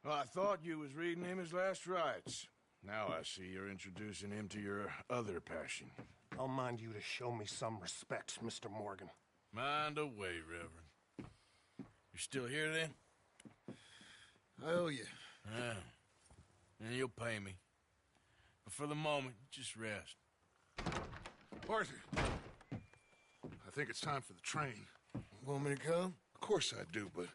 Well, I thought you was reading him his last rites. Now I see you're introducing him to your other passion. I'll mind you to show me some respect, Mr. Morgan. Mind away, Reverend. You still here, then? I owe you. Yeah. And you'll pay me. But for the moment, just rest. Arthur, I think it's time for the train. Want me to come? Of course I do, but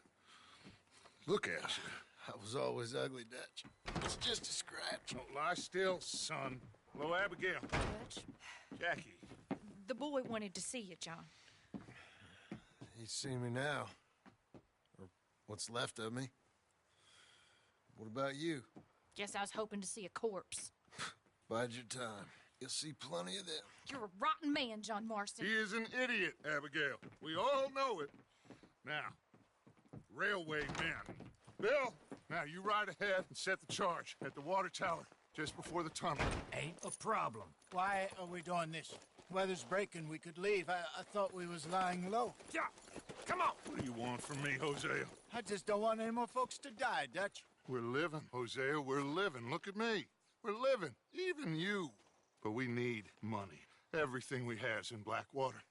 look at you. I was always ugly, Dutch. It's just a scratch. Don't lie still, son. Hello, Abigail. Dutch, Jackie. the boy wanted to see you, John. He's seen me now. Or what's left of me. What about you? Guess I was hoping to see a corpse. Bide your time. You'll see plenty of them. You're a rotten man, John Marston. He is an idiot, Abigail. We all know it. Now, railway men. Bill, now you ride ahead and set the charge at the water tower just before the tunnel. Ain't a problem. Why are we doing this? Weather's breaking, we could leave. I thought we was lying low. Yeah, come on. What do you want from me, Hosea? I just don't want any more folks to die, Dutch. We're living, Hosea, we're living. Look at me. We're living, even you. But we need money. Everything we has in Blackwater.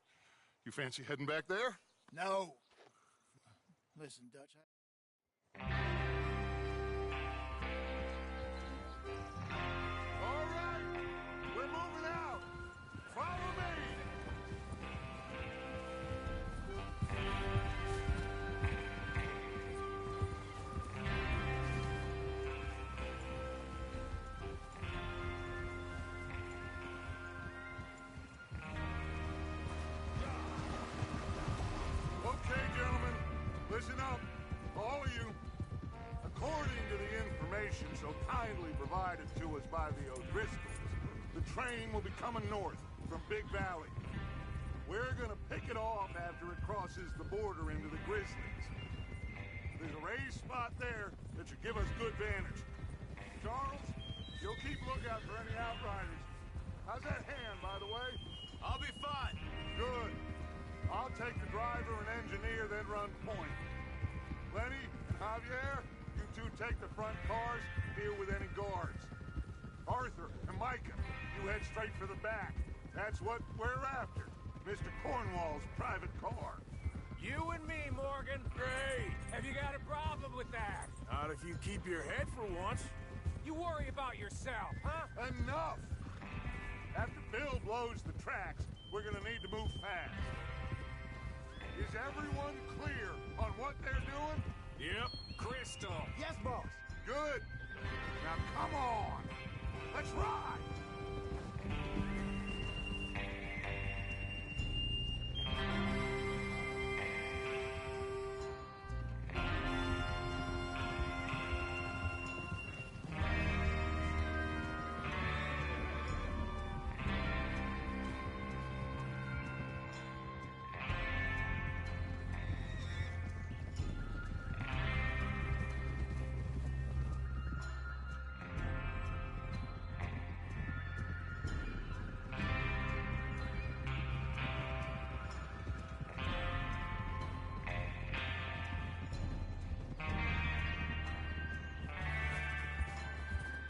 You fancy heading back there? No. Listen, Dutch, All right, we're moving out. Follow me. Okay, gentlemen, listen up, all of you. According to the information so kindly provided to us by the O'Driscolls, the train will be coming north from Big Valley. We're gonna pick it off after it crosses the border into the Grizzlies. There's a raised spot there that should give us good vantage. Charles, you'll keep lookout for any outriders. How's that hand, by the way? I'll be fine. Good. I'll take the driver and engineer, then run point. Lenny and Javier, you two take the front cars, deal with any guards. Arthur and Micah, you head straight for the back. That's what we're after. Mr. Cornwall's private car. You and me, Morgan. Great. Have you got a problem with that? Not if you keep your head for once. You worry about yourself, huh? Enough! After Bill blows the tracks, we're gonna need to move fast. Is everyone clear on what they're doing? Yep. Crystal. Yes, boss. Good. Now come on. Let's ride.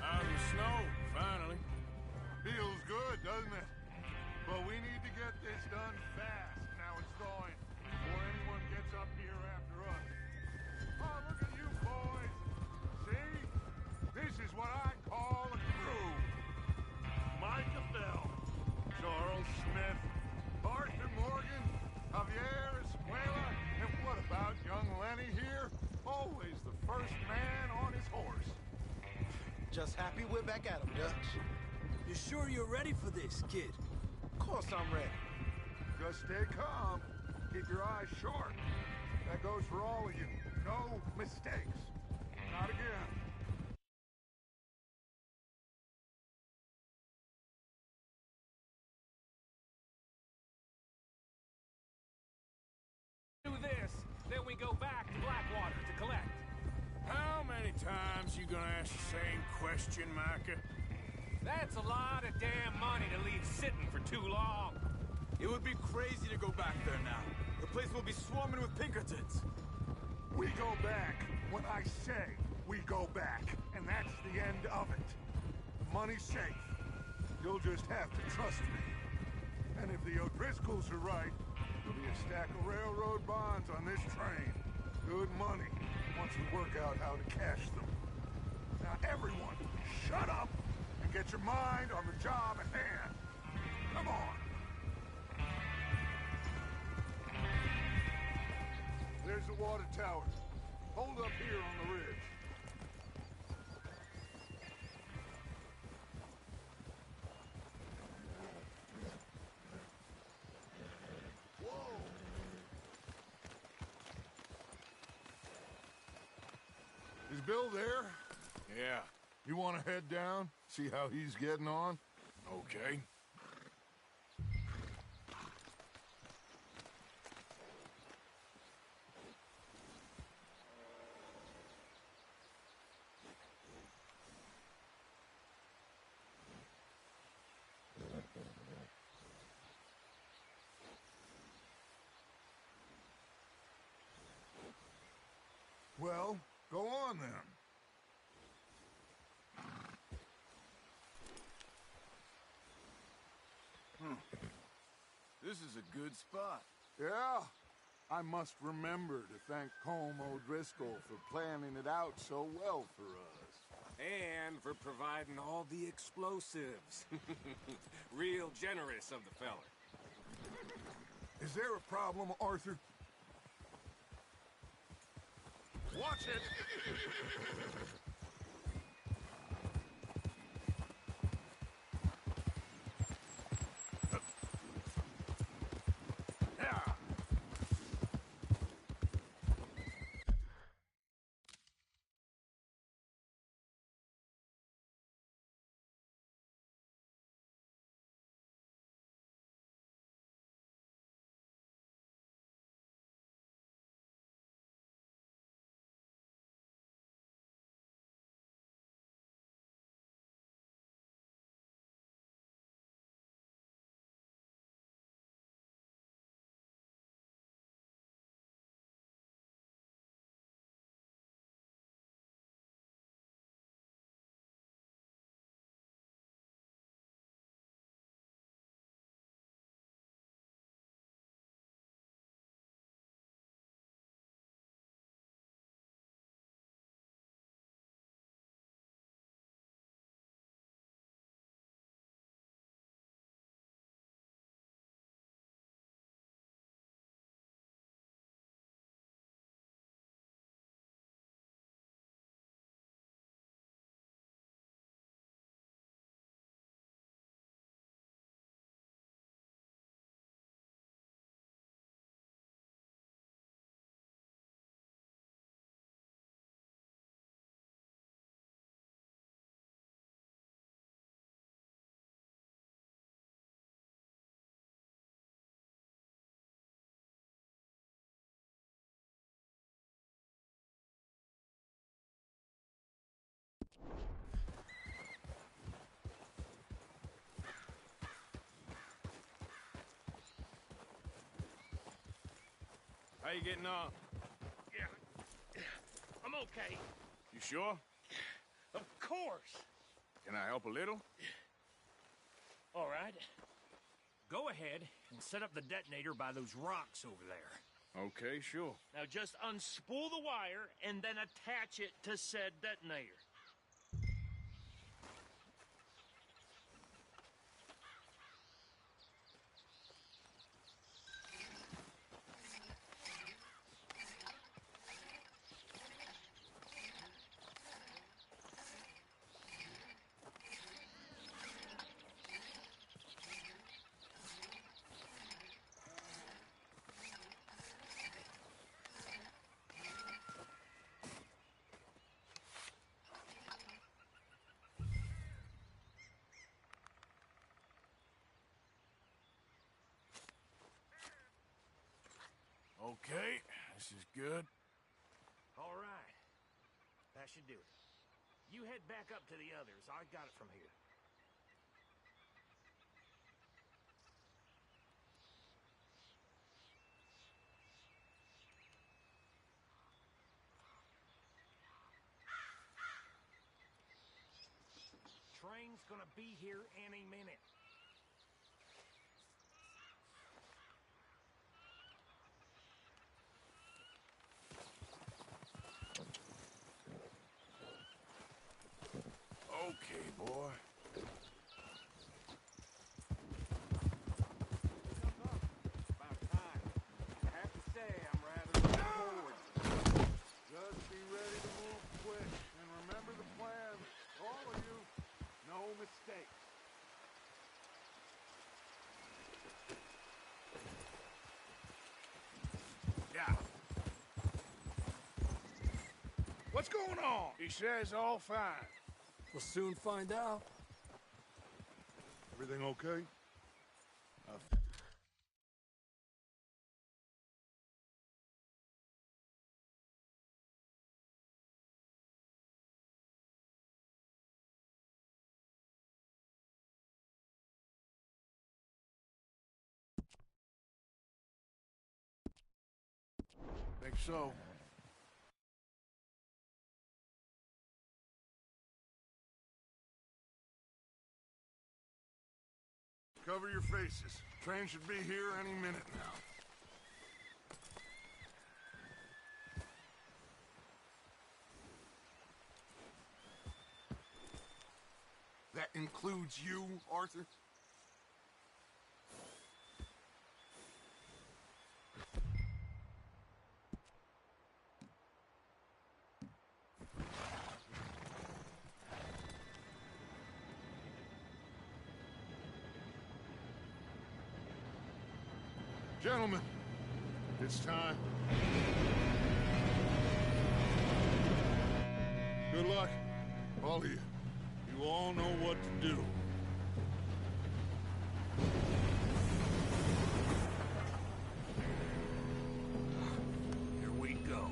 Out in the snow, finally. Feels good, doesn't it? But we need to get this done fast now it's thawing, before anyone gets up here after us. Oh, look at you boys. See? This is what I call a crew. Micah Bell, Charles Smith, Arthur Morgan, Javier Escuela, and what about young Lenny here? Always the first man on his horse. Just happy we're back at 'em, Dutch. You sure you're ready for this, kid? Of course I'm ready. Just stay calm. Keep your eyes sharp. That goes for all of you. No mistakes. Not again. Do this, then we go back to Blackwater to collect. How many times you gonna ask the same question, Micah? That's a lot of damn money to leave sitting for too long. It would be crazy to go back there now. The place will be swarming with Pinkertons. We go back when I say. we go back, and that's the end of it. The money's safe. You'll just have to trust me. And if the O'Driscolls are right, there'll be a stack of railroad bonds on this train. Good money, once we work out how to cash them. Now everyone, shut up and get your mind on the job at hand. Come on. There's the water tower. Hold up here on the ridge. Is Bill there? Yeah, You want to head down? See how he's getting on? okay. Well, go on then. This is a good spot. Yeah, I must remember to thank Colm O'Driscoll for planning it out so well for us. And for providing all the explosives. Real generous of the feller. Is there a problem, Arthur? Watch it! Yeah. How you getting on? Yeah, I'm okay. You sure? Of course. Can I help a little? All right. Go ahead and set up the detonator by those rocks over there. Okay, sure. Now just unspool the wire and then attach it to said detonator. Okay, this is good. All right. That should do it. You head back up to the others. I got it from here. train's gonna be here any minute. Okay, boy. About time. I have to say, I'm rather looking forward. Just be ready to move quick. And remember the plan. All of you. No mistakes. Yeah. What's going on? He says all fine. We'll soon find out. Everything okay? Think so. Cover your faces. Train should be here any minute now. That includes you, Arthur? Gentlemen, it's time. Good luck, all of you. You all know what to do. Here we go.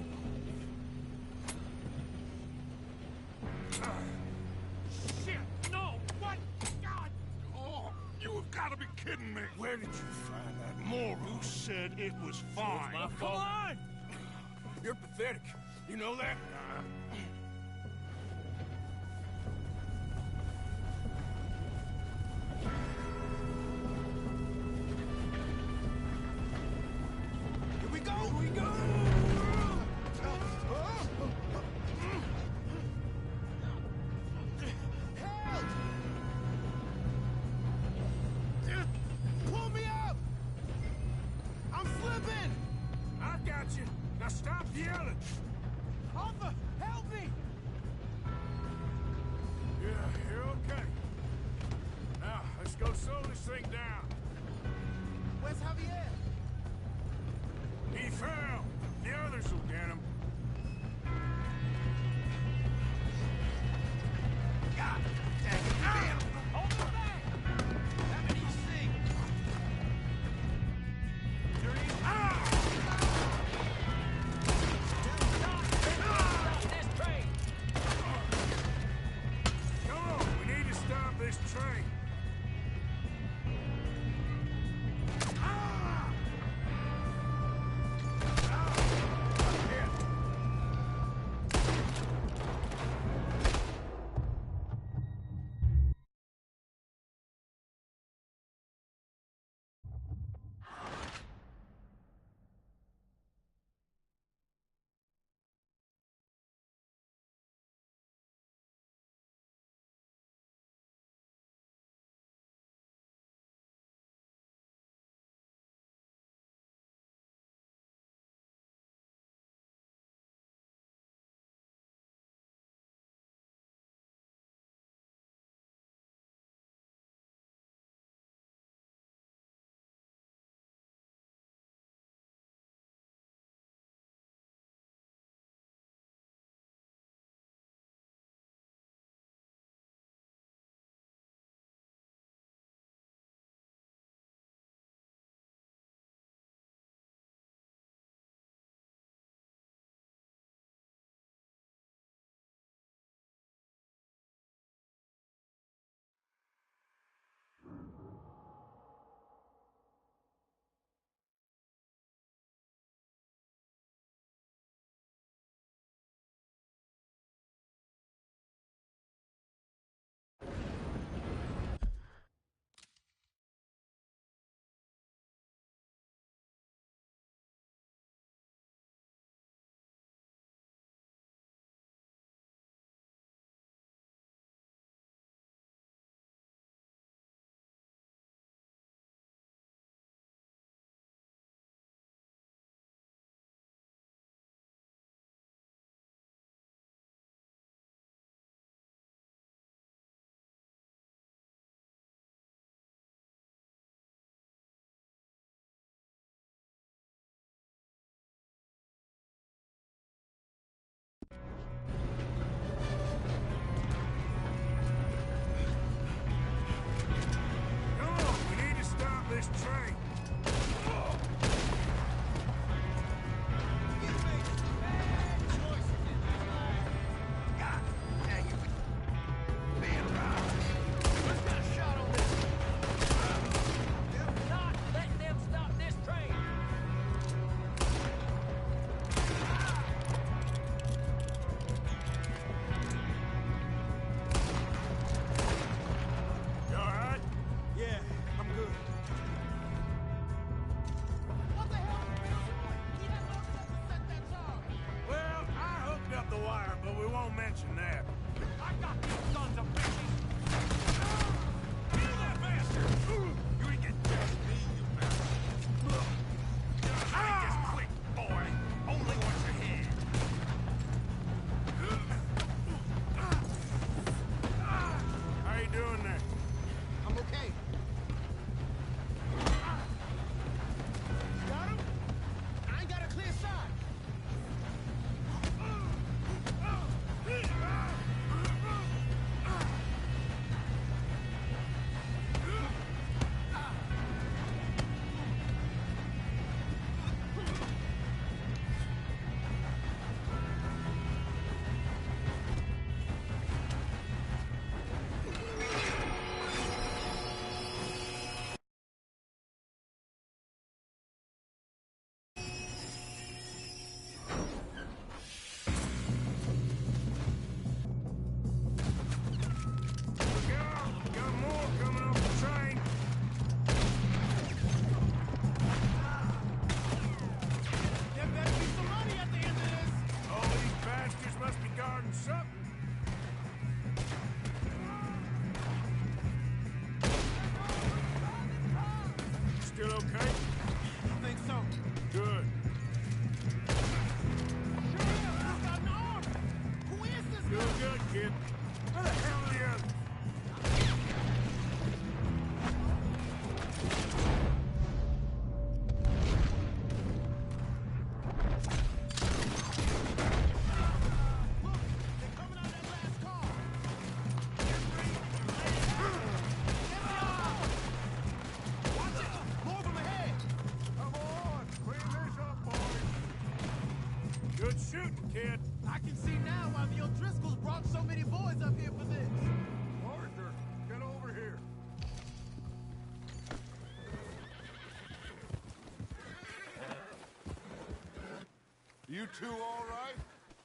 Shit! No! What? God! Oh, you have got to be kidding me. Where did you find that moral? Who said it was fine? My Come fault. on! You're pathetic. You know that? Here we go! Here we go! Pull me up! I'm slipping! I got you. Now stop yelling. Arthur, help me! Yeah, you're okay. Now, let's go slow this thing down. Where's Javier? He fell. The others will get him. God dang it, man! Hold him back! Have it easy! Come on, we need to stop this train. mention that. I got these sons of bitches! Kill that bastard! You ain't getting past me, you bastard! Just quick, boy. Only once ahead. How you doing there? I'm okay. Got him? I ain't got a clear shot. Look out! Got more coming off the train! There better be some money at the end of this. All these bastards must be guarding something. Still okay? I think so. Good. He's got an arm. Who is this Doing guy? good, kid. Where the hell are the others? They're coming out of that last car. Watch it. More of them ahead. Come on, clean this up, boys. Good shooting, kid. I can see now why the O'Driscolls brought so many boys up here for this. Arthur, get over here. You two all right?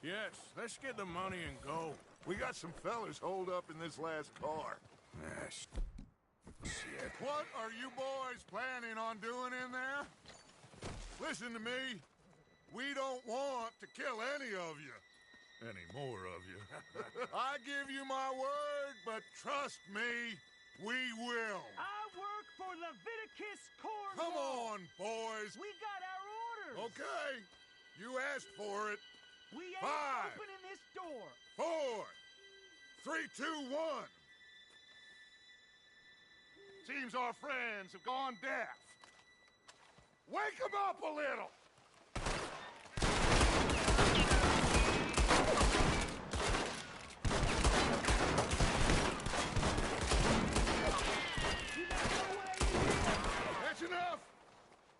Yes, let's get the money and go. We got some fellas holed up in this last car. Ah, shit. What are you boys planning on doing in there? Listen to me. We don't want to kill any of you. Any more of you. I give you my word, but trust me, we will. I work for Leviticus Corps. Come on, boys. We got our orders. Okay. You asked for it. We ain't 5, opening this door. 4, 3, 2, 1. Seems our friends have gone deaf. Wake them up a little. That's enough.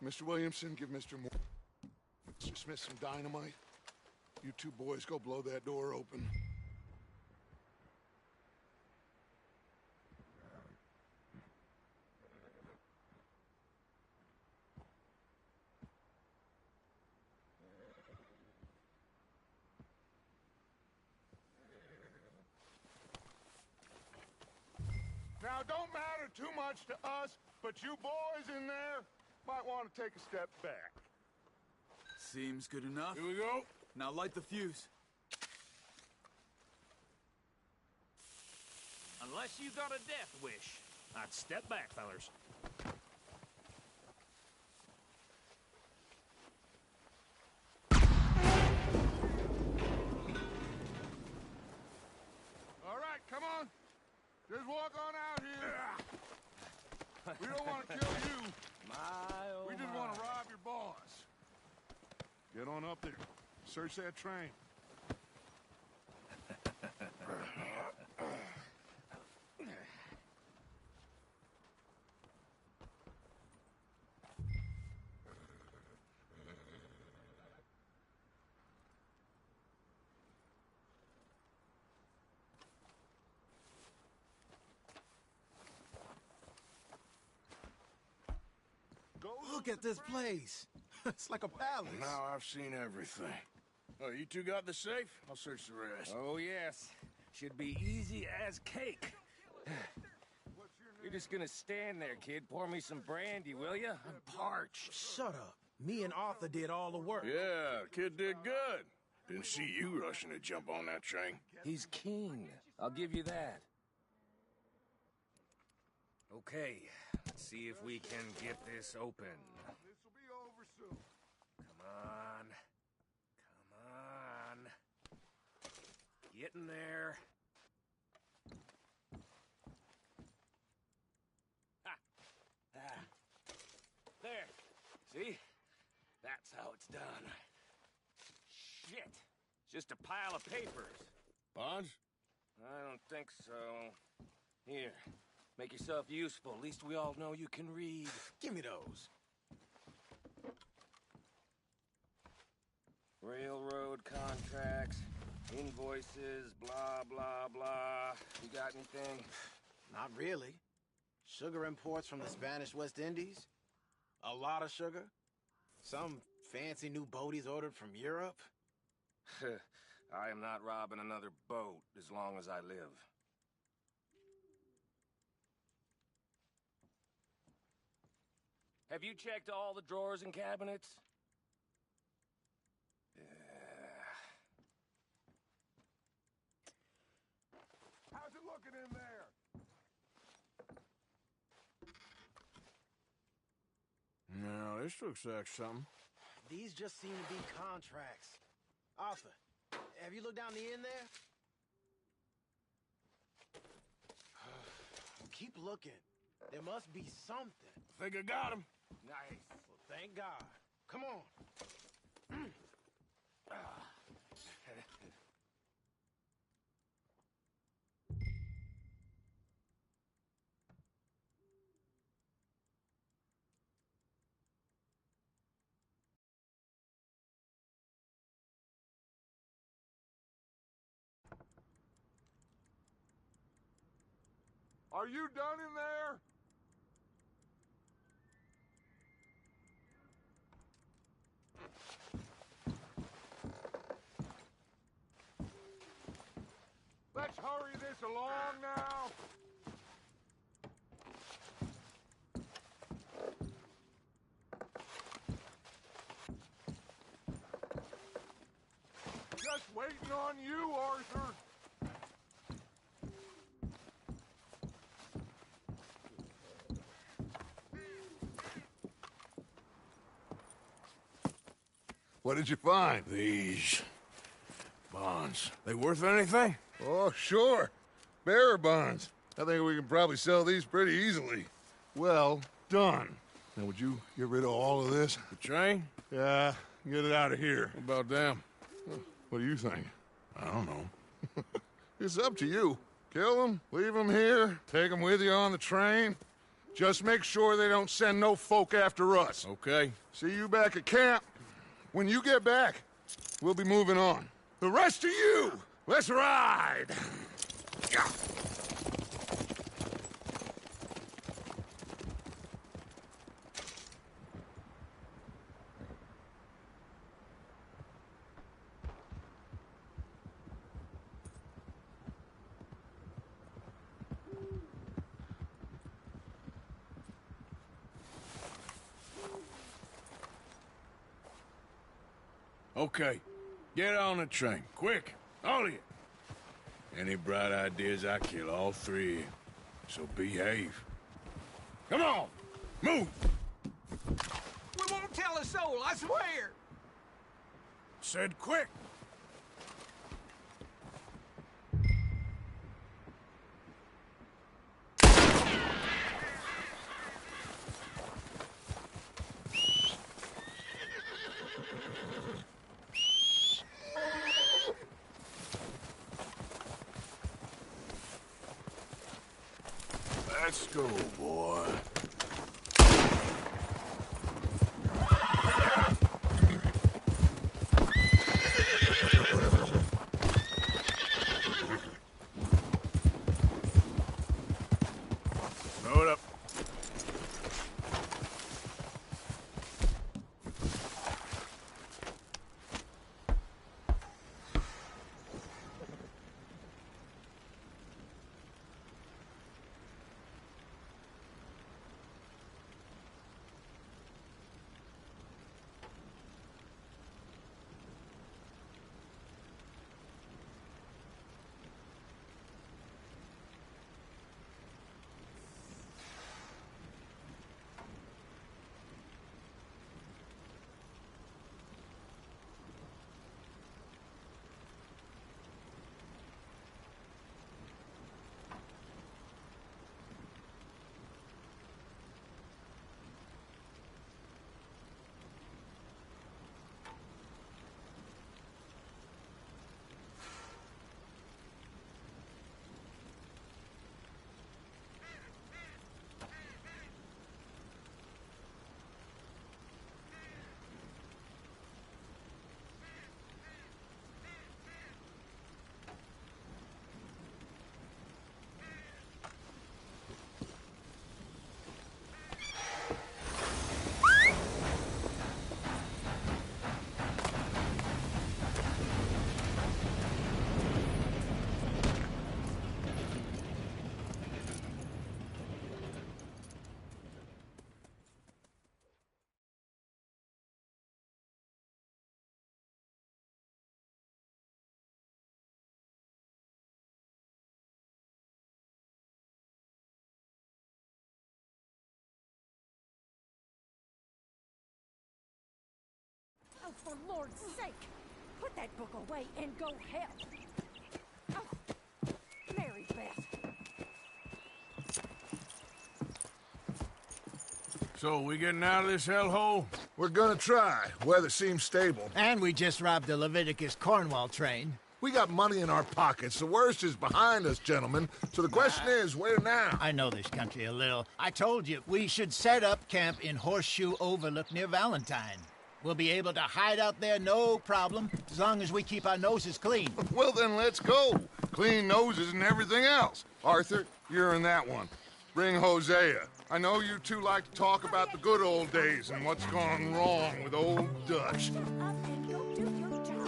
Mr. Williamson, give Mr. Moore Smith some dynamite. You two boys go blow that door open. Now, don't matter too much to us, but you boys in there might want to take a step back. Seems good enough. Here we go. Now light the fuse. Unless you got a death wish, I'd step back, fellers. All right, come on. Just walk on out here. We don't want to kill you. We just want to rob your boss. Get on up there. Search that train. Look at this place. It's like a palace. Now I've seen everything. Oh, you two got the safe? I'll search the rest. Oh, yes. Should be easy as cake. You're just gonna stand there, kid. Pour me some brandy, will you? I'm parched. Shut up. Me and Arthur did all the work. Yeah, kid did good. Didn't see you rushing to jump on that train. He's king. I'll give you that. Okay, let's see if we can get this open. This'll be over soon. Come on. Come on. Get in there. Ha! Ah. There. See? That's how it's done. Shit. Just a pile of papers. Bonds? I don't think so. Here. Make yourself useful. At least we all know you can read. Give me those. Railroad contracts, invoices, blah, blah, blah. You got anything? Not really. Sugar imports from the Spanish West Indies. A lot of sugar. Some fancy new boat he's ordered from Europe. I am not robbing another boat as long as I live. Have you checked all the drawers and cabinets? How's it looking in there? No, this looks like something. These just seem to be contracts. Arthur, have you looked down the end there? Keep looking. There must be something. Think I got him. Nice. Well, thank God. Come on. Are you done in there? Let's hurry this along now. Just waiting on you, Arthur. What did you find? These bonds. They worth anything? Oh, sure. Bearer bonds. I think we can probably sell these pretty easily. Well done. Now, would you get rid of all of this? The train? Yeah, get it out of here. What about them? What do you think? I don't know. It's up to you. Kill them, leave them here, take them with you on the train. Just make sure they don't send no folk after us. Okay. See you back at camp. When you get back, we'll be moving on. The rest of you, let's ride! Okay. Get on the train. Quick. All of you. Any bright ideas, I kill all three of you. So behave. Come on! Move! We won't tell a soul, I swear! Said quick! Let's go, boy. Load up. for Lord's sake! Put that book away and go help! Oh, Mary Beth. So, we getting out of this hellhole? We're gonna try. Weather seems stable. And we just robbed the Leviticus Cornwall train. We got money in our pockets. The worst is behind us, gentlemen. So the question is, where now? I know this country a little. I told you, we should set up camp in Horseshoe Overlook near Valentine. We'll be able to hide out there, no problem, as long as we keep our noses clean. Well, then let's go. Clean noses and everything else. Arthur, you're in that one. Bring Hosea. I know you two like to talk about the good old days and what's gone wrong with old Dutch. Shut up and go do your job.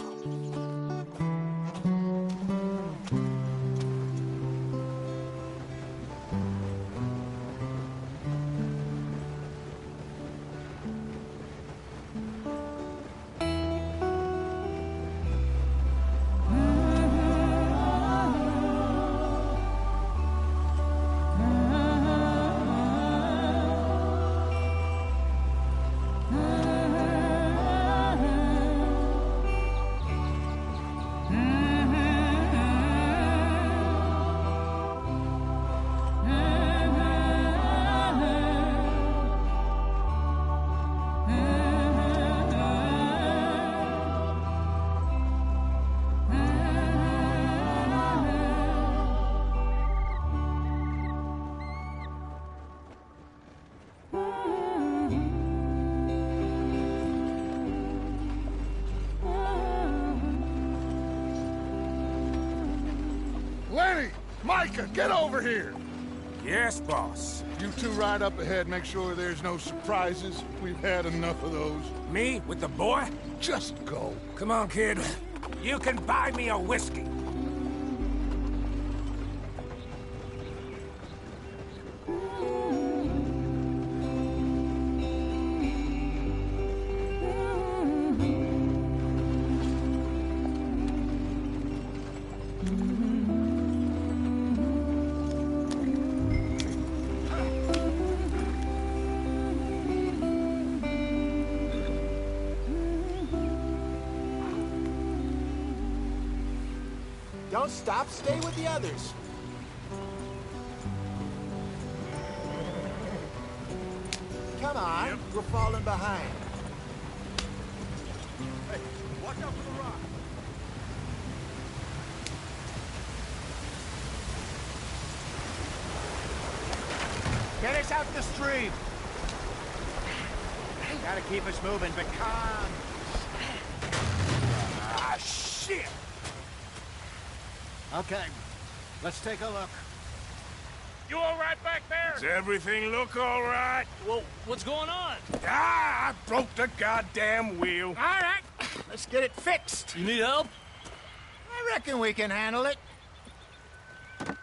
Lenny! Micah, get over here! Yes, boss. You two ride up ahead, make sure there's no surprises. We've had enough of those. Me with the boy? Just go. Come on, kid. You can buy me a whiskey. Don't stop, stay with the others. Come on, we're falling behind. Hey, watch out for the rock. Get us out the stream. Gotta keep us moving, but calm. Ah, shit! Okay, let's take a look. You all right back there? Does everything look all right? Well, what's going on? Ah, I broke the goddamn wheel. All right, let's get it fixed. You need help? I reckon we can handle it. All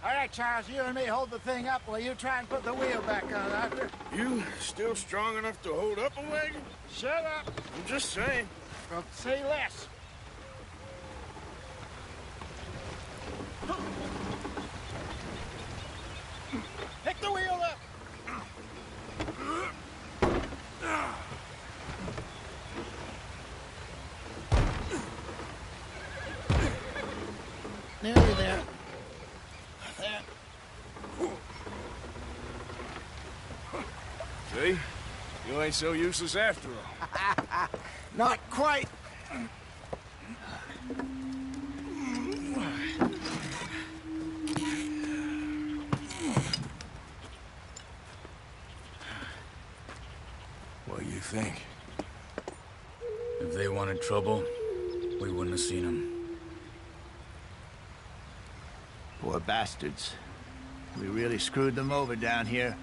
right, Charles, you and me hold the thing up while you try and put the wheel back on, Arthur. You still strong enough to hold up a wagon? Shut up. I'm just saying. Well, say less. Pick the wheel up. Nearly there. There. See? You ain't so useless after all. Not quite. What do you think? If they wanted trouble, we wouldn't have seen them. Poor bastards. We really screwed them over down here.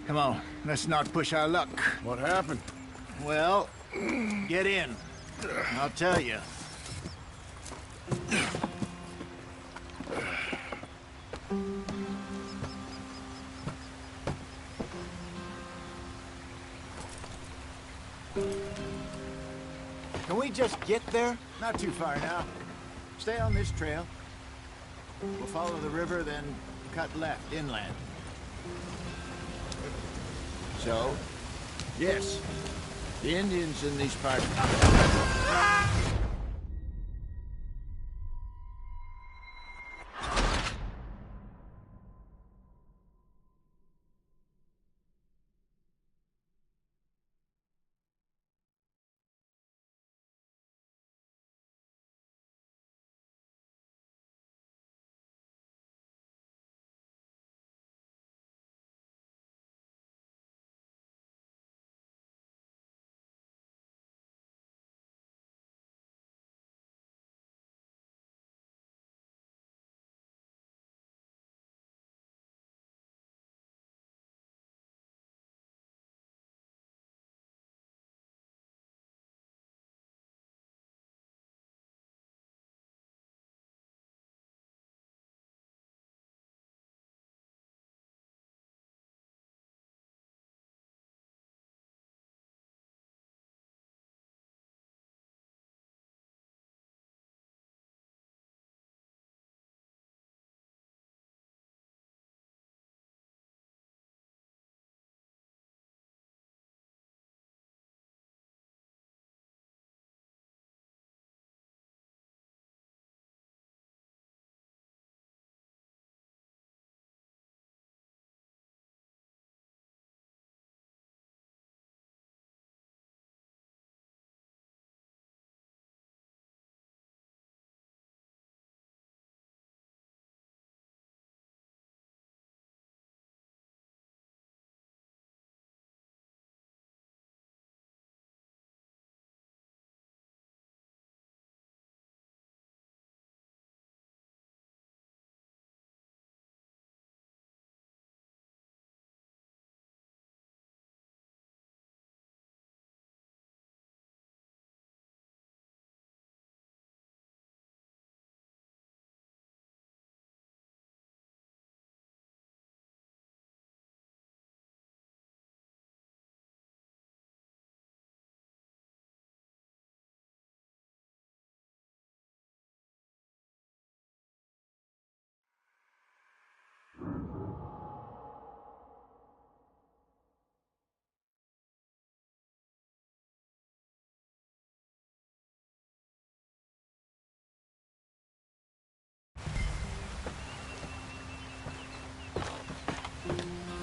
Come on, let's not push our luck. What happened? Well, get in. I'll tell you. Can we just get there? Not too far now. Stay on this trail. We'll follow the river, then cut left inland. So? Yes. The Indians in these parts...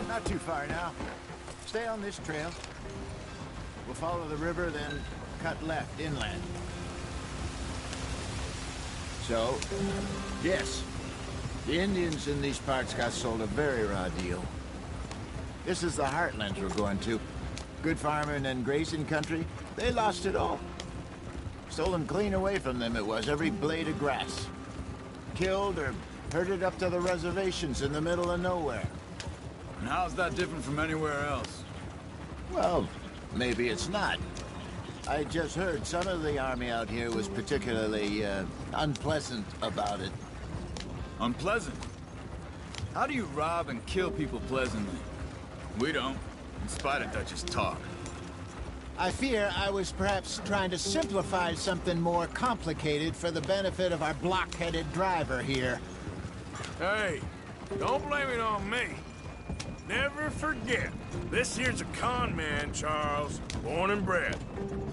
Not too far now. Stay on this trail. We'll follow the river, then cut left inland. So, yes, the Indians in these parts got sold a very raw deal. This is the heartlands we're going to. Good farming and grazing country, they lost it all. Stolen clean away from them it was, every blade of grass. Killed or herded up to the reservations in the middle of nowhere. And how's that different from anywhere else? Well, maybe it's not. I just heard some of the army out here was particularly, unpleasant about it. Unpleasant? How do you rob and kill people pleasantly? We don't, in spite of Dutch's talk. I fear I was perhaps trying to simplify something more complicated for the benefit of our block-headed driver here. Hey, don't blame it on me. Never forget, this here's a con man, Charles, born and bred.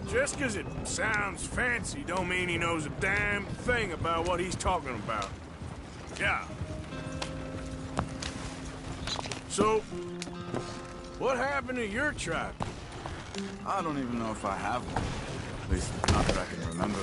Just 'cause it sounds fancy don't mean he knows a damn thing about what he's talking about. Yeah. So, what happened to your tribe? I don't even know if I have one. At least, not that I can remember.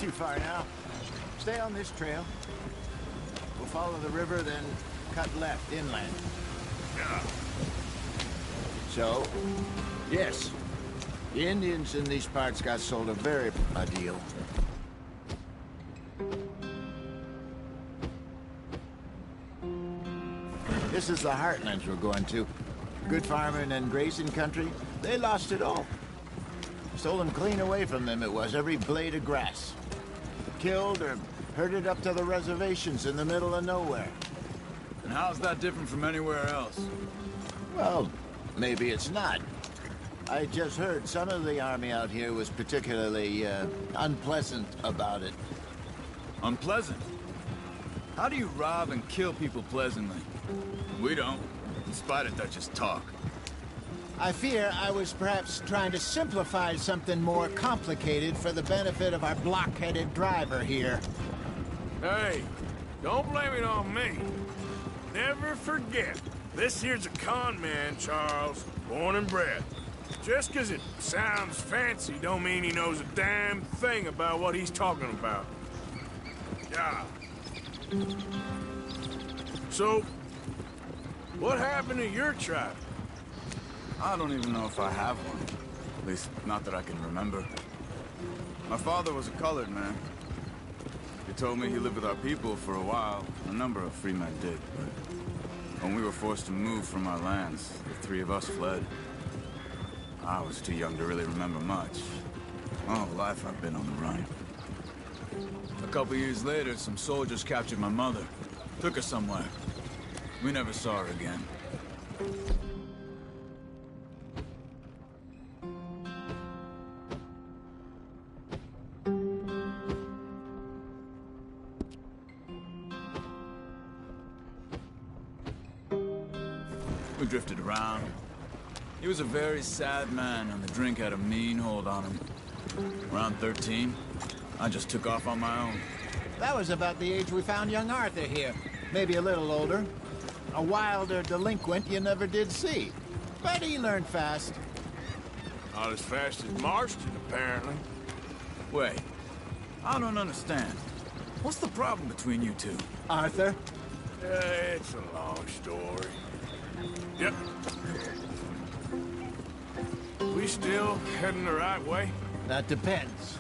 too far now. Stay on this trail. We'll follow the river, then cut left inland. So, yes, the Indians in these parts got sold a very deal. This is the heartlands we're going to. Good farming and grazing country. They lost it all. Stolen clean away from them it was, every blade of grass. Killed or herded up to the reservations in the middle of nowhere. And how's that different from anywhere else? Well, maybe it's not. I just heard some of the army out here was particularly, unpleasant about it. Unpleasant? How do you rob and kill people pleasantly? We don't, in spite of Dutch's talk. I fear I was perhaps trying to simplify something more complicated for the benefit of our block-headed driver here. Hey, don't blame it on me. Never forget, this here's a con man, Charles, born and bred. Just 'cause it sounds fancy don't mean he knows a damn thing about what he's talking about. Yeah. So, what happened to your tribe? I don't even know if I have one. At least, not that I can remember. My father was a colored man. He told me he lived with our people for a while. A number of free men did, but when we were forced to move from our lands, the three of us fled. I was too young to really remember much. My whole life I've been on the run. A couple years later, some soldiers captured my mother. Took her somewhere. We never saw her again. We drifted around. He was a very sad man, and the drink had a mean hold on him. Around 13, I just took off on my own. That was about the age we found young Arthur here. Maybe a little older. A wilder delinquent you never did see. But he learned fast. Not as fast as Marston, apparently. Wait, I don't understand. What's the problem between you two? Arthur? It's a long story. Yep. We still heading the right way? That depends.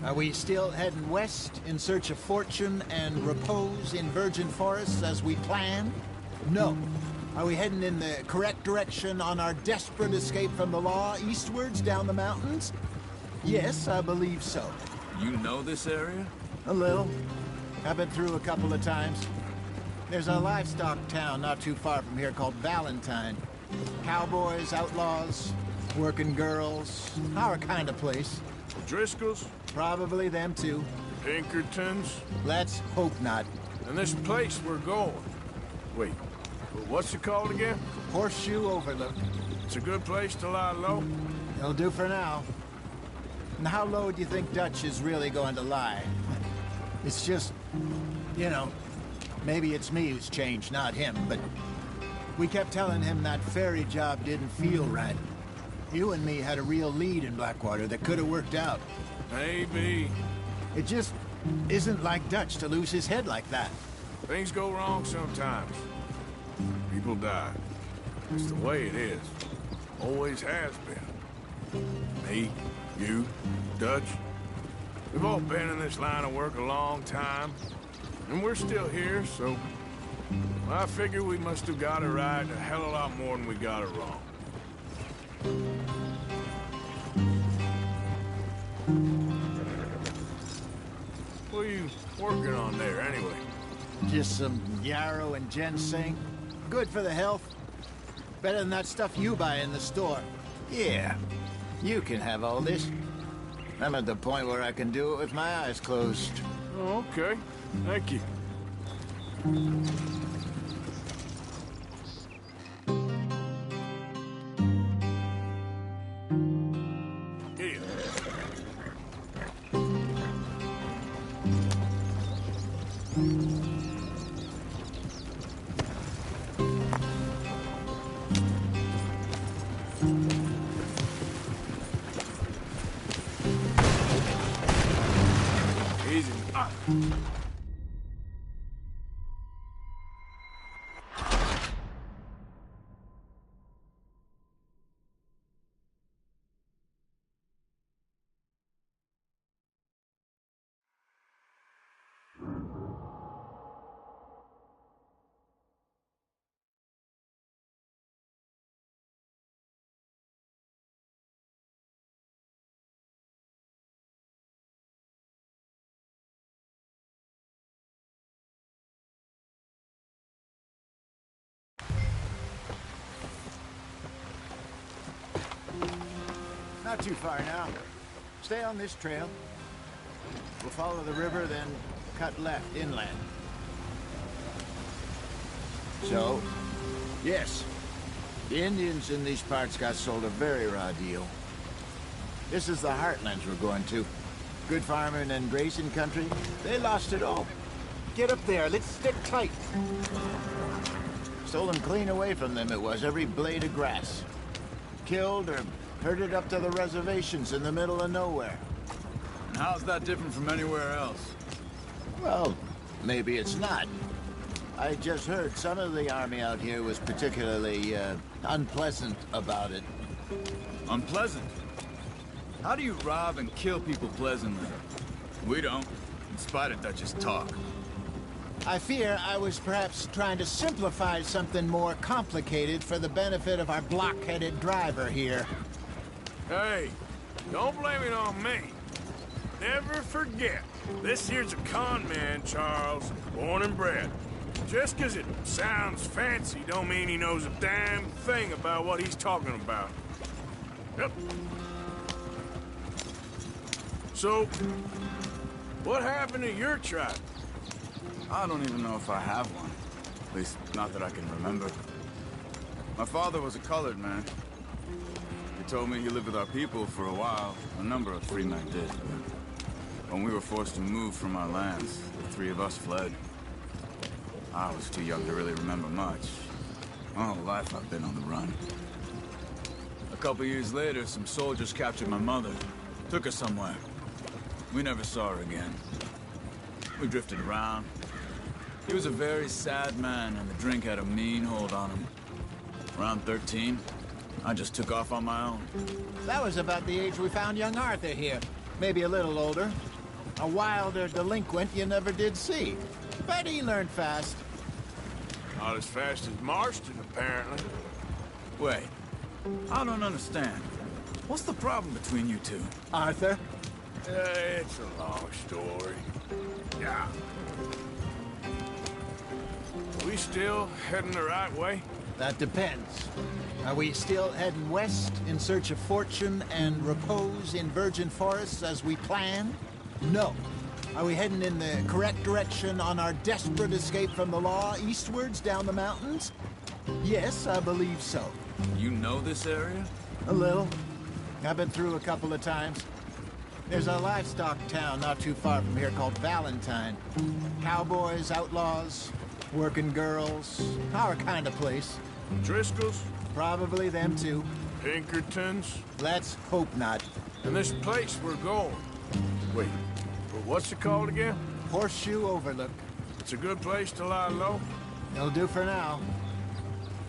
Are we still heading west in search of fortune and repose in virgin forests as we planned? No. Are we heading in the correct direction on our desperate escape from the law eastwards down the mountains? Yes, I believe so. You know this area? A little. I've been through a couple of times. There's a livestock town not too far from here called Valentine. Cowboys, outlaws, working girls, our kind of place. Driscolls? Probably them too. Pinkertons? Let's hope not. And this place we're going. Wait, what's it called again? Horseshoe Overlook. It's a good place to lie low? It'll do for now. And how low do you think Dutch is really going to lie? It's just, you know, maybe it's me who's changed, not him, but we kept telling him that ferry job didn't feel right. You and me had a real lead in Blackwater that could have worked out. Maybe. It just isn't like Dutch to lose his head like that. Things go wrong sometimes. People die. It's the way it is. Always has been. Me, you, Dutch. We've all been in this line of work a long time. And we're still here, so... I figure we must have got it right a hell of a lot more than we got it wrong. What are you working on there, anyway? Just some yarrow and ginseng. Good for the health. Better than that stuff you buy in the store. Yeah, you can have all this. I'm at the point where I can do it with my eyes closed. Oh, okay. Thank you. Here. on! Not too far now. Stay on this trail. We'll follow the river, then cut left inland. So, yes, the Indians in these parts got sold a very raw deal. This is the Heartlands we're going to. Good farming and grazing country. They lost it all. Get up there, let's stick tight. Stolen clean away from them it was, every blade of grass. Killed or herded up to the reservations in the middle of nowhere. And how's that different from anywhere else? Well, maybe it's not. I just heard some of the army out here was particularly, unpleasant about it. Unpleasant? How do you rob and kill people pleasantly? We don't, in spite of Dutch's talk. I fear I was perhaps trying to simplify something more complicated for the benefit of our block-headed driver here. Hey, don't blame it on me. Never forget, this here's a con man, Charles, born and bred. Just 'cause it sounds fancy don't mean he knows a damn thing about what he's talking about. Yep. So, what happened to your tribe? I don't even know if I have one. At least, not that I can remember. My father was a colored man. He told me he lived with our people for a while. A number of free men did. When we were forced to move from our lands, the three of us fled. I was too young to really remember much. My whole life I've been on the run. A couple years later, some soldiers captured my mother. Took her somewhere. We never saw her again. We drifted around. He was a very sad man, and the drink had a mean hold on him. Around 13, I just took off on my own. That was about the age we found young Arthur here. Maybe a little older. A wilder delinquent you never did see. But he learned fast. Not as fast as Marston, apparently. Wait, I don't understand. What's the problem between you two? Arthur? It's a long story. Yeah. We still heading the right way? That depends. Are we still heading west in search of fortune and repose in virgin forests as we planned? No. Are we heading in the correct direction on our desperate escape from the law eastwards down the mountains? Yes, I believe so. You know this area? A little. I've been through a couple of times. There's a livestock town not too far from here called Valentine. Cowboys, outlaws, working girls, our kind of place. Driscolls? Probably them too. Pinkertons? Let's hope not. And this place we're going. Wait, what's it called again? Horseshoe Overlook. It's a good place to lie low? It'll do for now.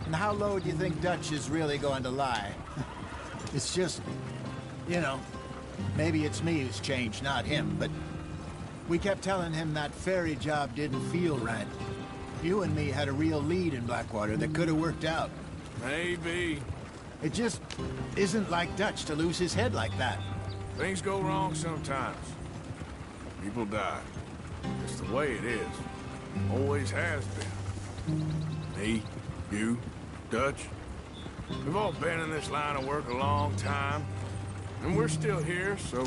And how low do you think Dutch is really going to lie? It's just, you know, maybe it's me who's changed, not him, but we kept telling him that ferry job didn't feel right. You and me had a real lead in Blackwater that could have worked out. Maybe. It just isn't like Dutch to lose his head like that. Things go wrong sometimes. People die. It's the way it is. Always has been. Me, you, Dutch. We've all been in this line of work a long time. And we're still here, so...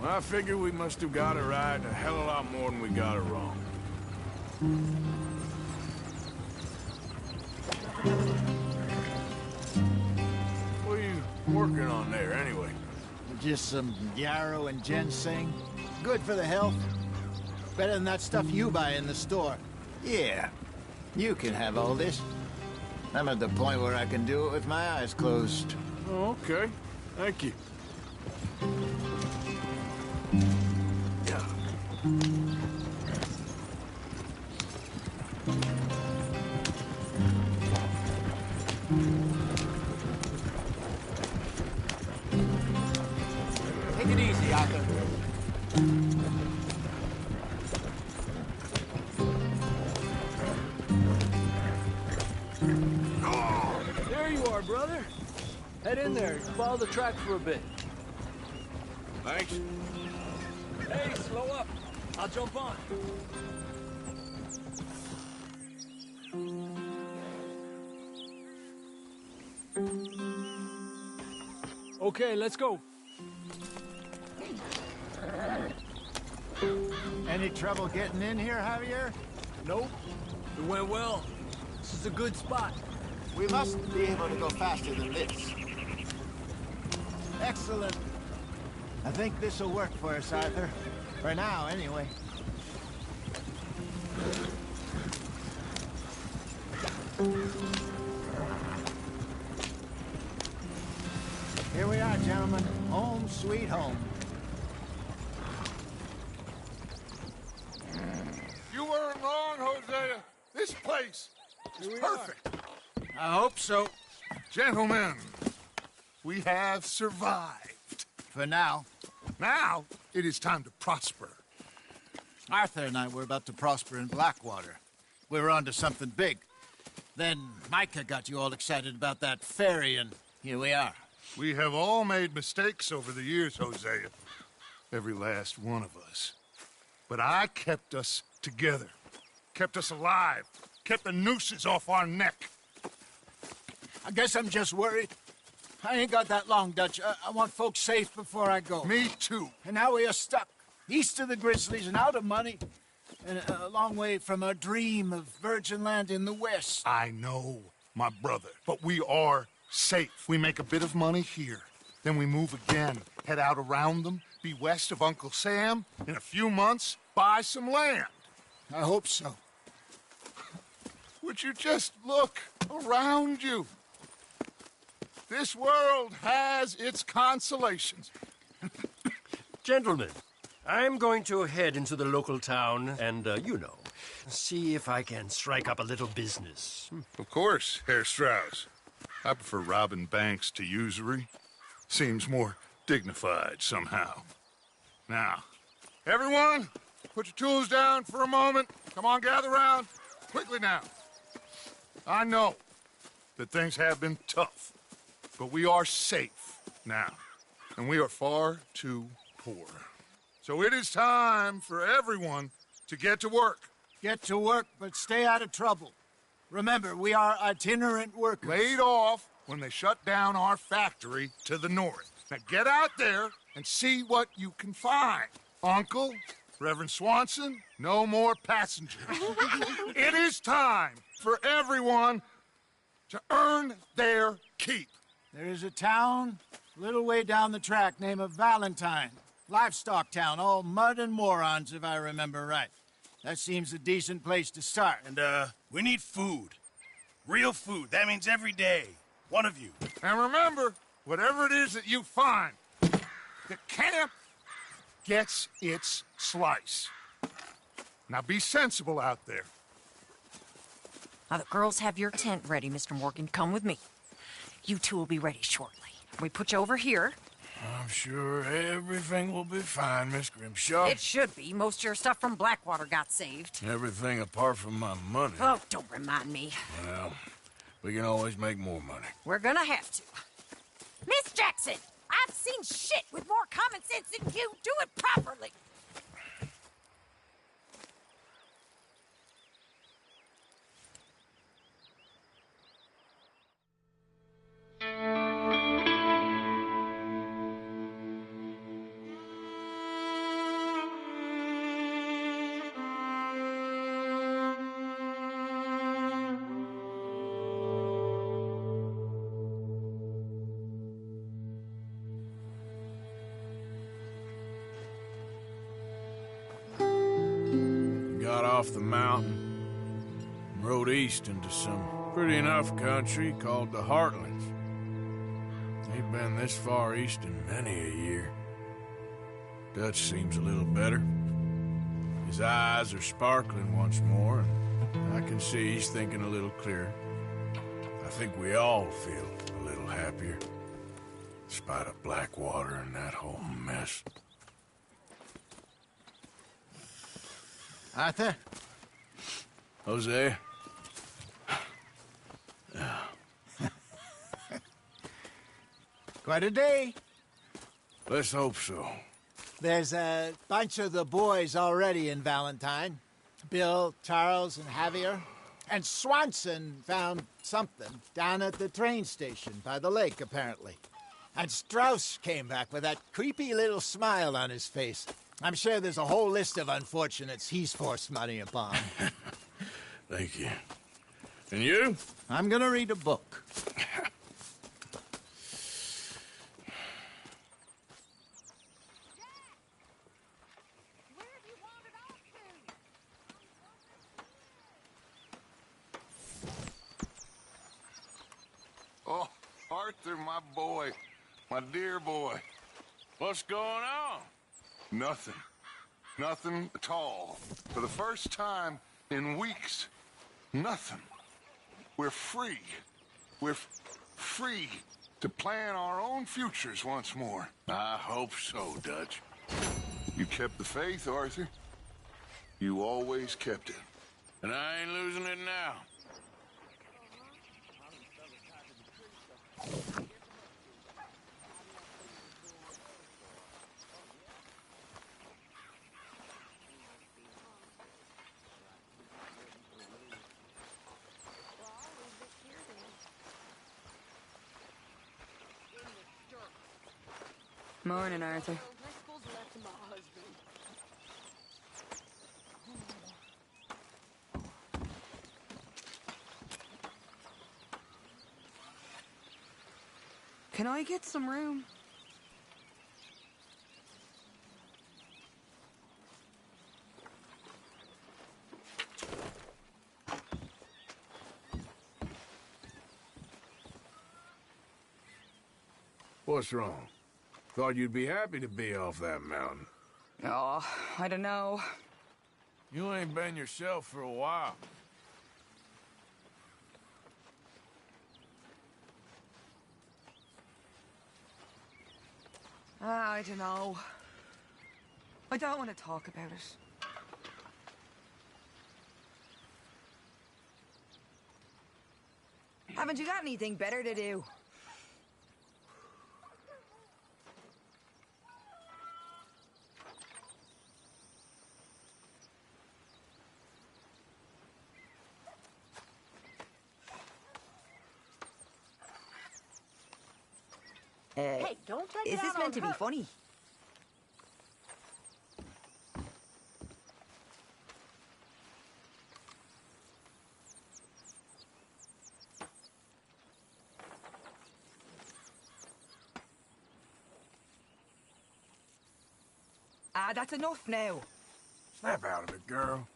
well, I figure we must have got it right a hell of a lot more than we got it wrong. What are you working on there, anyway? Just some yarrow and ginseng. Good for the health. Better than that stuff you buy in the store. Yeah, you can have all this. I'm at the point where I can do it with my eyes closed. Oh, okay. Thank you. Yeah. Take it easy, Arthur. There you are, brother. Head in there. Follow the track for a bit. Thanks. Hey, slow up. I'll jump on. Okay, let's go. Any trouble getting in here, Javier? Nope. It went well. This is a good spot. We must be able to go faster than this. Excellent. I think this will work for us, Arthur. For now, anyway. Here we are, gentlemen. Home sweet home. You weren't wrong, Hosea. This place is perfect. I hope so. Gentlemen, we have survived. For now. Now, it is time to prosper. Arthur and I were about to prosper in Blackwater. We were onto something big. Then Micah got you all excited about that ferry, and here we are. We have all made mistakes over the years, Hosea. Every last one of us. But I kept us together. Kept us alive. Kept the nooses off our neck. I guess I'm just worried. I ain't got that long, Dutch. I want folks safe before I go. Me too. And now we are stuck. East of the Grizzlies and out of money. And a long way from our dream of virgin land in the west. I know, my brother. But we are safe. We make a bit of money here. Then we move again. Head out around them. Be west of Uncle Sam. In a few months, buy some land. I hope so. Would you just look around you? This world has its consolations. Gentlemen, I'm going to head into the local town and, see if I can strike up a little business. Of course, Herr Strauss. I prefer robbing banks to usury. Seems more dignified somehow. Now, everyone, put your tools down for a moment. Come on, gather round. Quickly now. I know that things have been tough, but we are safe now, and we are far too poor. So it is time for everyone to get to work. Get to work, but stay out of trouble. Remember, we are itinerant workers. Laid off when they shut down our factory to the north. Now get out there and see what you can find. Uncle, Reverend Swanson, no more passengers. It is time for everyone to earn their keep. There is a town a little way down the track named Valentine. Livestock town, all mud and morons, if I remember right. That seems a decent place to start. And, we need food. Real food. That means every day. One of you. And remember, whatever it is that you find, the camp gets its slice. Now be sensible out there. Now, the girls have your tent ready, Mr. Morgan. Come with me. You two will be ready shortly. We put you over here. I'm sure everything will be fine, Miss Grimshaw. It should be. Most of your stuff from Blackwater got saved. Everything apart from my money. Oh, don't remind me. Well, we can always make more money. We're gonna have to. Miss Jackson, I've seen shit with more common sense than you. Do it properly. Got off the mountain and rode east into some pretty enough country called the Heartlands. Ain't been this far east in many a year. Dutch seems a little better. His eyes are sparkling once more, and I can see he's thinking a little clearer. I think we all feel a little happier, despite of Blackwater and that whole mess. Arthur? Hosea? Quite a day. Let's hope so. There's a bunch of the boys already in Valentine. Bill, Charles, and Javier. And Swanson found something down at the train station by the lake, apparently. And Strauss came back with that creepy little smile on his face. I'm sure there's a whole list of unfortunates he's forced money upon. Thank you. And you? I'm gonna read a book. Oh, Arthur, my boy. My dear boy. What's going on? Nothing. Nothing at all. For the first time in weeks, nothing. We're free. We're free to plan our own futures once more. I hope so, Dutch. You kept the faith, Arthur. You always kept it. And I ain't losing it now. Morning, Arthur. Can I get some room? What's wrong? Thought you'd be happy to be off that mountain. Oh, I don't know. You ain't been yourself for a while. I don't know. I don't want to talk about it. Haven't you got anything better to do? Hey, don't take Is it this out meant on to be her. funny? Ah, that's enough now. Snap out of it, girl.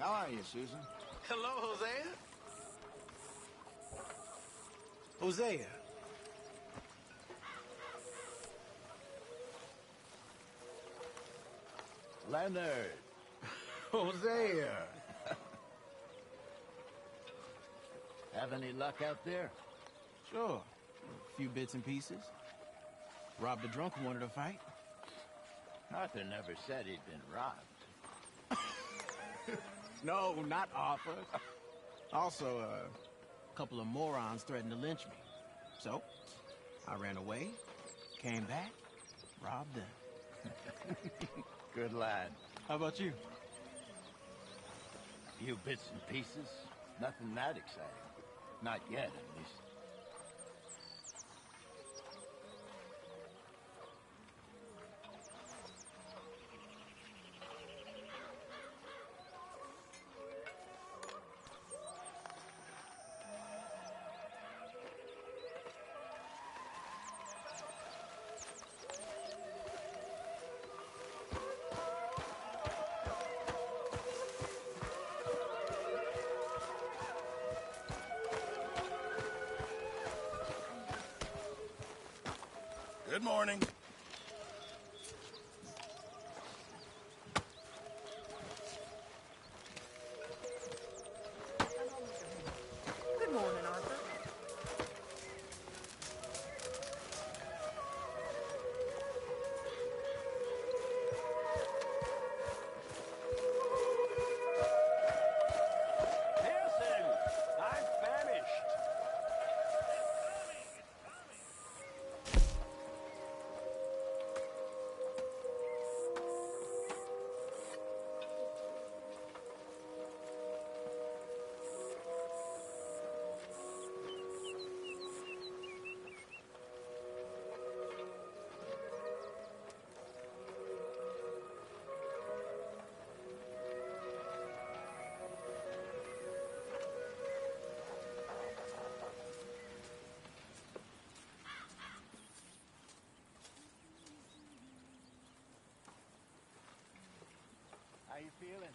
How are you, Susan? Hello, Hosea. Hosea. Leonard. Hosea. Have any luck out there? Sure. A few bits and pieces. Robbed a drunk who wanted to fight. Arthur never said he'd been robbed. No, not Arthur. Also, a couple of morons threatened to lynch me. So, I ran away, came back, robbed them. Good lad. How about you? Few bits and pieces. Nothing that exciting. Not yet, at least. Good morning. Good morning, Arthur. Listen, I'm famished. How you feeling?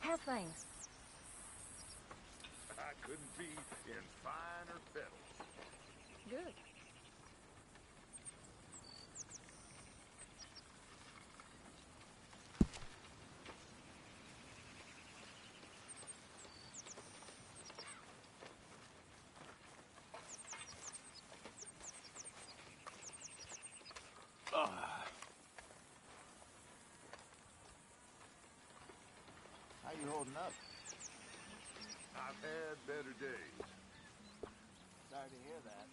How's things? I couldn't be in finer fettle. Good. How you holding up? I've had better days. Sorry to hear that.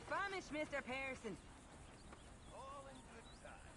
famished, Mr. Pearson. All in good time.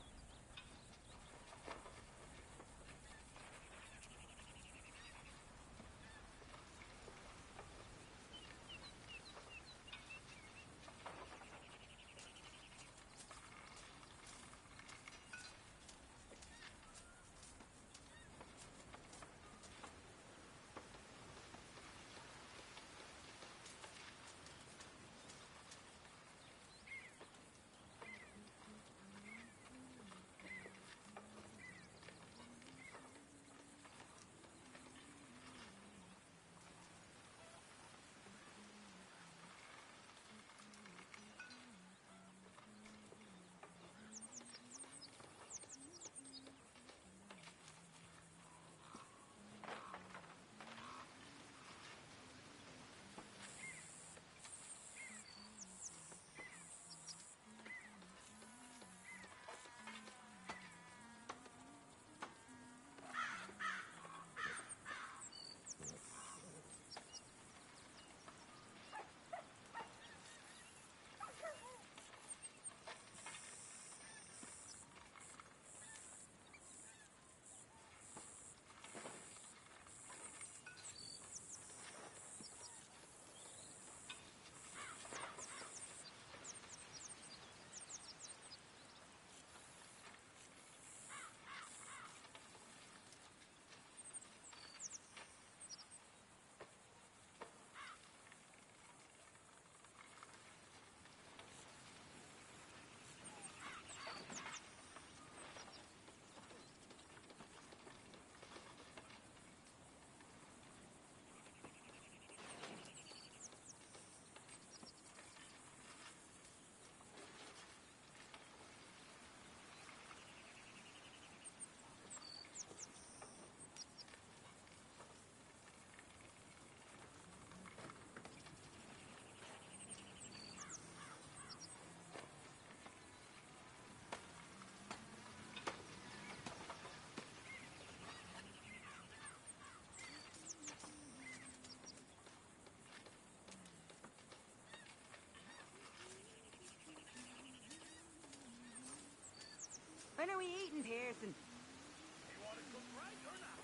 When are we eating, Pearson? You want to cook right or not?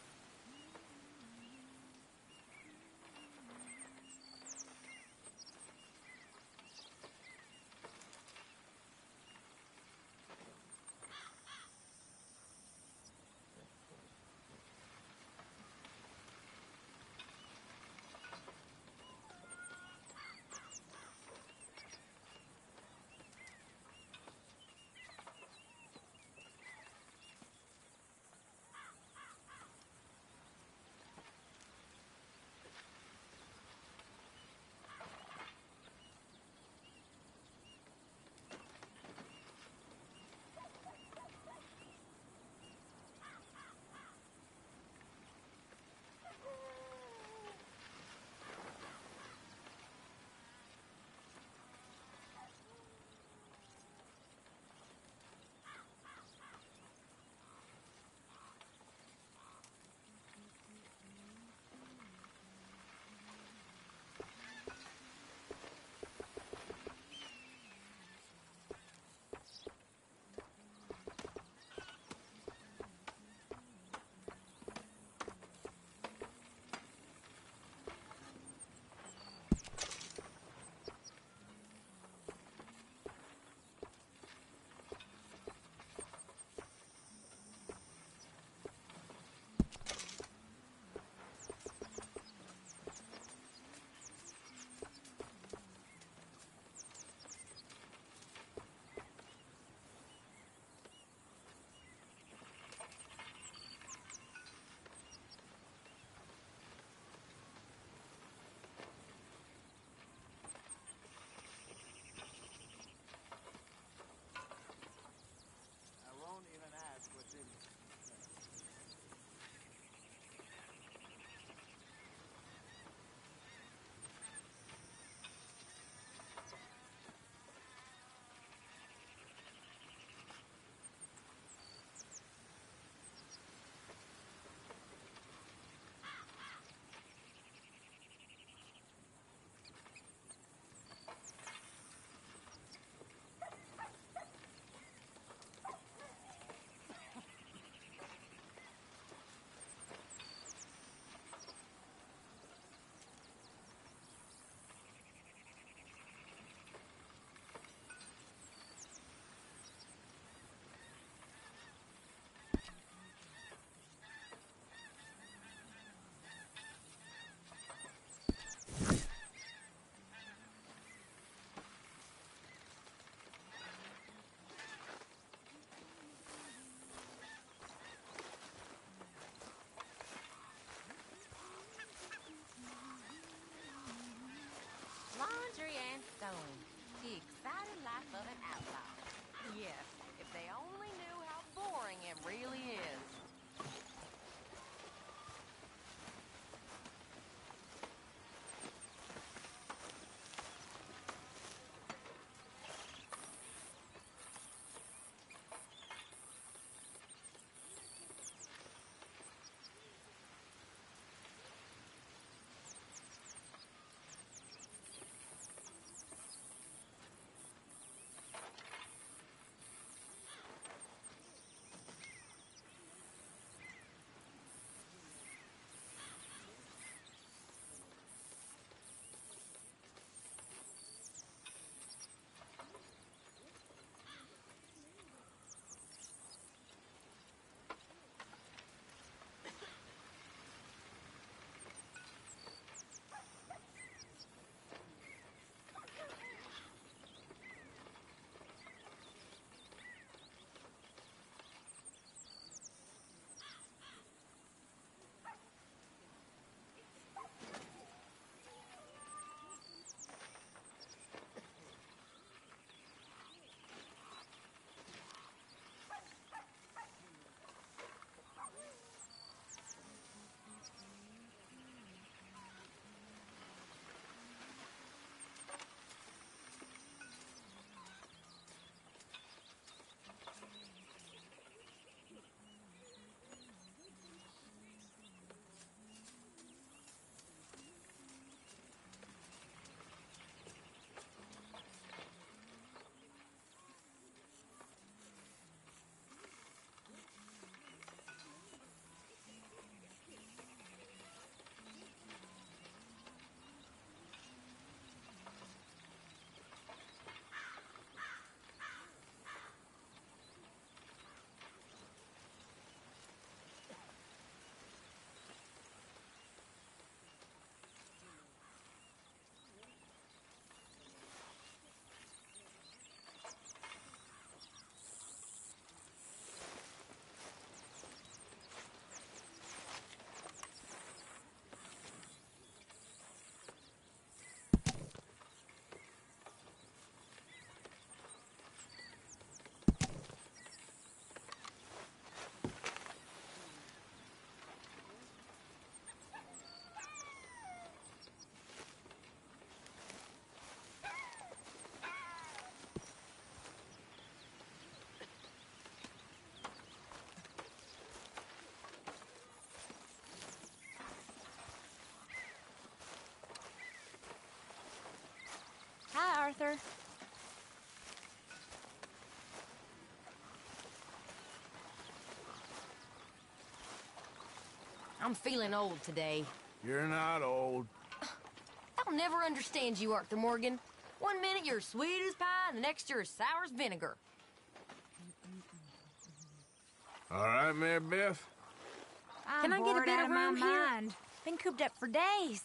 really is. Hi, Arthur. I'm feeling old today. You're not old. I'll never understand you, Arthur Morgan. One minute you're sweet as pie, and the next you're as sour as vinegar. All right, Mary Beth? I'm Can I get a bored bit out of my room here? mind. Been cooped up for days.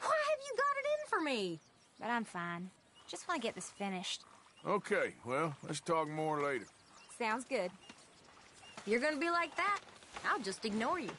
Why have you got it in for me? But I'm fine. Just want to get this finished. Okay, well, let's talk more later. Sounds good. You're gonna be like that? I'll just ignore you.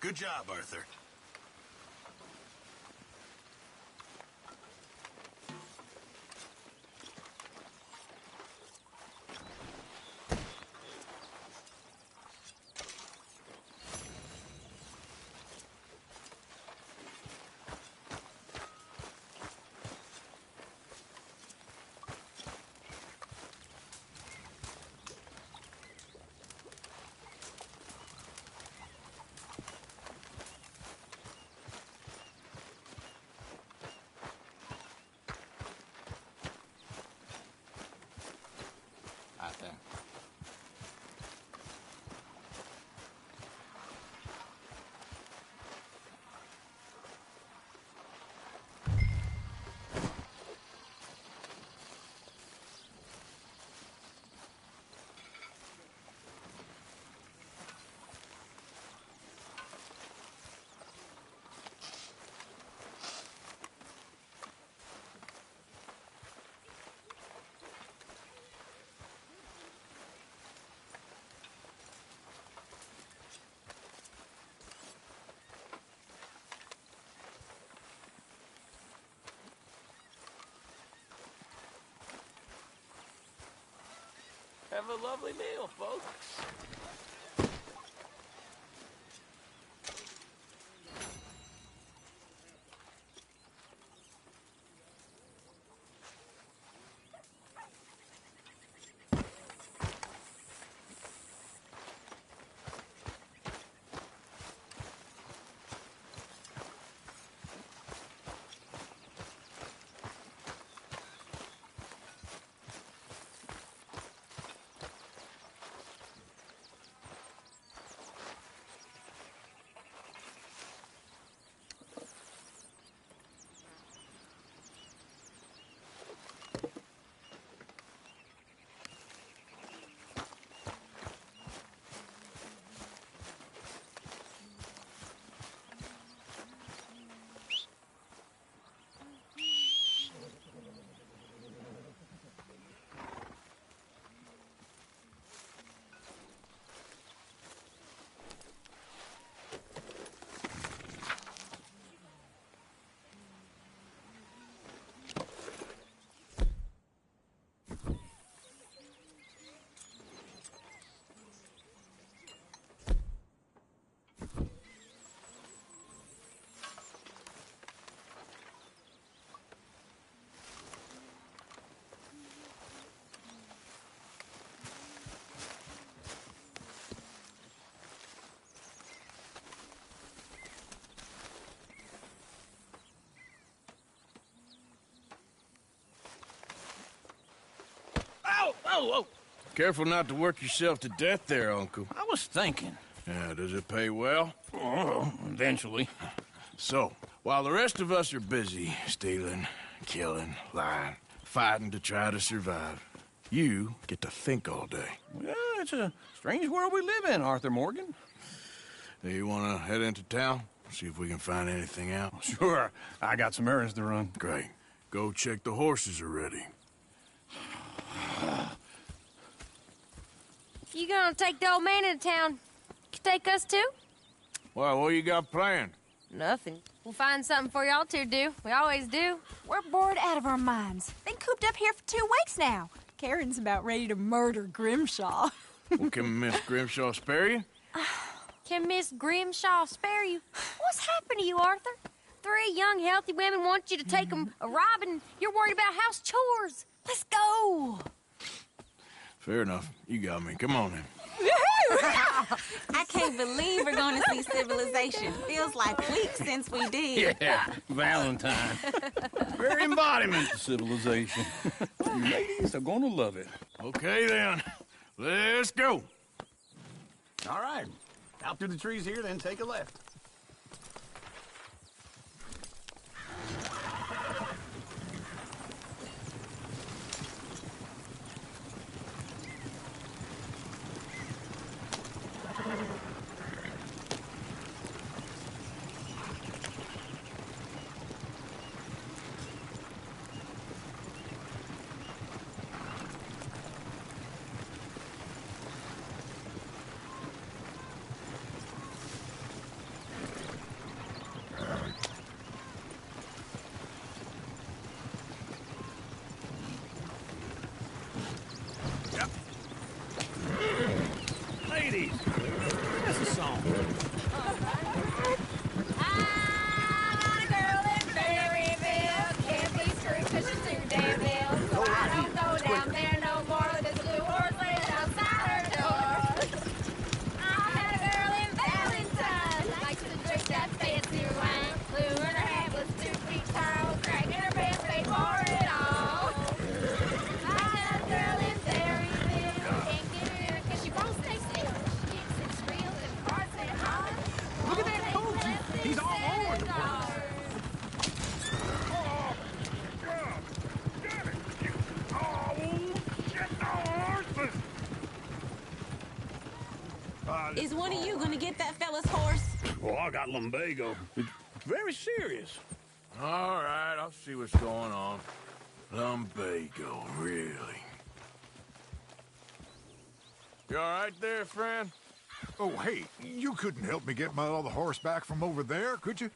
Good job, Arthur. Arthur. Have a lovely meal, folks. Whoa! Careful not to work yourself to death there, Uncle. I was thinking. Yeah, does it pay well? Oh, eventually. So, while the rest of us are busy stealing, killing, lying, fighting to try to survive, you get to think all day. Well, it's a strange world we live in, Arthur Morgan. Do you want to head into town? See if we can find anything out? Sure. I got some errands to run. Great. Go check the horses are ready. You gonna take the old man into town? You take us too? Well, what you got planned? Nothing. We'll find something for y'all to do. We always do. We're bored out of our minds. Been cooped up here for 2 weeks now. Karen's about ready to murder Grimshaw. Well, can Miss Grimshaw spare you? Can Miss Grimshaw spare you? What's happened to you, Arthur? 3 young, healthy women want you to take them a robbing. You're worried about house chores. Let's go. Fair enough. You got me. Come on then. I can't believe we're going to see civilization. Feels like weeks since we did. Yeah, Valentine. Very embodiment of civilization. You ladies are gonna love it. Okay then. Let's go. All right. Out through the trees here, then take a left. Look at that Koji! He's all over the place! Is one of you gonna get that fella's horse? Well, I got lumbago. It's very serious. All right, I'll see what's going on. Lumbago, really? You all right there, friend? Oh, hey, you couldn't help me get my other horse back from over there, could you?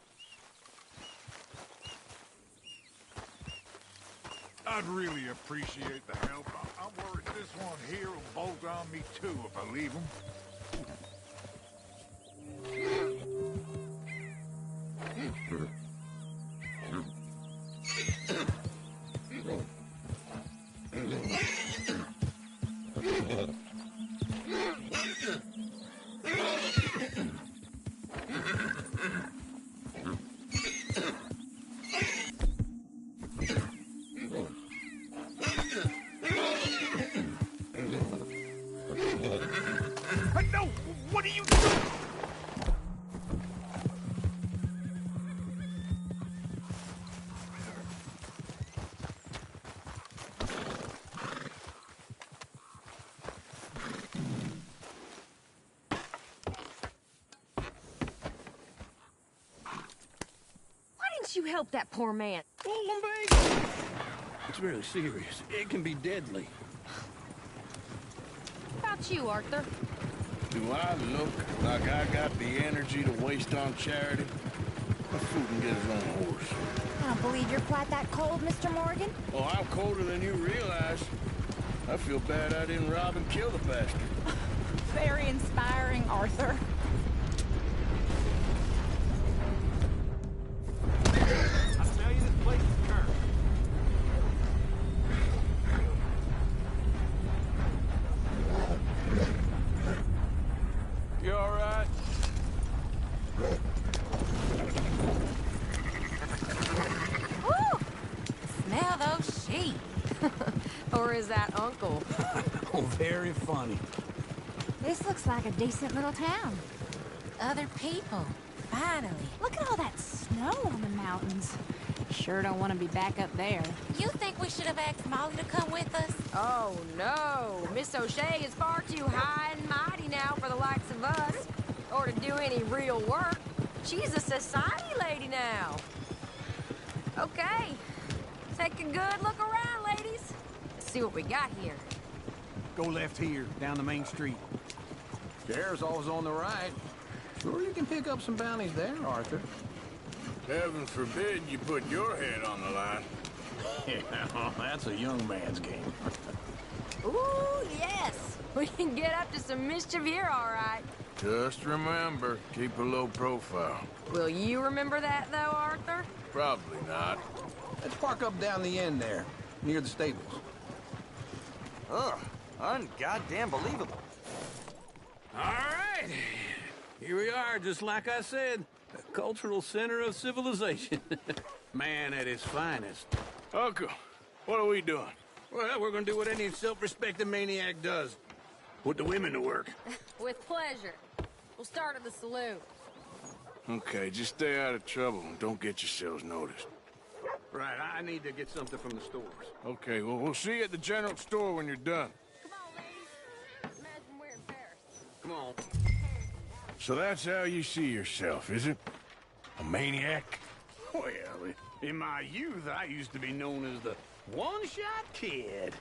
I'd really appreciate the help. I'm worried this one here will bolt on me too if I leave him. No! What are you doing? Why didn't you help that poor man? Oh, lumbago! It's really serious. It can be deadly. How about you, Arthur? Do I look like I got the energy to waste on charity? A fool can get his own horse. I don't believe you're quite that cold, Mr. Morgan. Oh, I'm colder than you realize. I feel bad I didn't rob and kill the bastard. Very inspiring, Arthur. I tell you, this place is cursed. You all right? Woo! Smell those sheep. Or is that Uncle? Oh, very funny. This looks like a decent little town. Other people. Finally. Look at all that snow on the mountains. Sure don't want to be back up there. You think we should have asked Molly to come with us? Oh, no. Miss O'Shea is far too high and mighty now for the likes of us. Or to do any real work. She's a society lady now. Okay. Take a good look around, ladies. Let's see what we got here. Go left here, down the main street. There's always on the right. Sure you can pick up some bounties there, Arthur. Heaven forbid you put your head on the line. Yeah, that's a young man's game. Ooh, yes. We can get up to some mischief here, all right. Just remember, keep a low profile. Will you remember that, though, Arthur? Probably not. Let's park up down the end there, near the stables. Ugh, un-goddamn believable. All right. Here we are, just like I said. The cultural center of civilization. Man at his finest. Uncle, what are we doing? Well, we're gonna do what any self-respecting maniac does. Put the women to work. With pleasure. We'll start at the saloon. Okay, just stay out of trouble and don't get yourselves noticed. Right, I need to get something from the stores. Okay, well, we'll see you at the general store when you're done. Come on, ladies. Imagine we're in Paris. Come on. So that's how you see yourself, is it? A maniac? Well, in my youth, I used to be known as the one-shot kid.